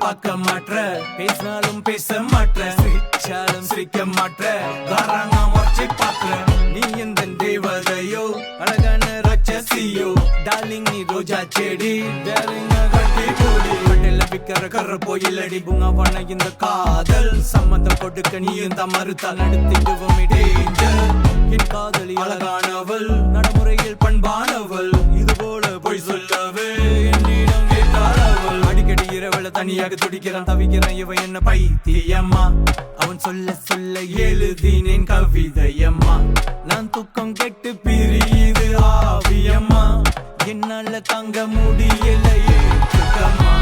பார்க்க மாட்ற, பேசினாலும் பேச மாட்ற, சிரிச்சாலும் சிரிக்க மாட்ற, காரணா முறைச்சி பாக்குற. நீ எந்த தேவதையோ அழகான ராட்சசியோ, டார்லிங் நீ ரோஜா செடி, டார்லிங் கட்டி கூடி மண்ணில விக்கிற கர்ற போயிலடி பூங்காவான இந்த காதல். சம்மந்தம் கொடுக்க நீயும் தான் மறுத்தால் நடத்திடுவோம் டேஞ்சர். என் காதலி அழகானவள், நடைமுறையில் பண்பானவள், இது போல பொய் சொல்லவே என்னிடம் கேட்டாளவள். அடிக்கடி இரவுல தனியாக துடிக்கிறான் தவிக்கிறான் இவ என்ன பைத்தியம்மா. அவன் சொல்ல சொல்ல எழுதினேன் கவிதையம்மா. நான் தூக்கம் கெட்டு பிரியுது ஆவியம்மா, என்னால தாங்க முடியலையே சுத்தமா.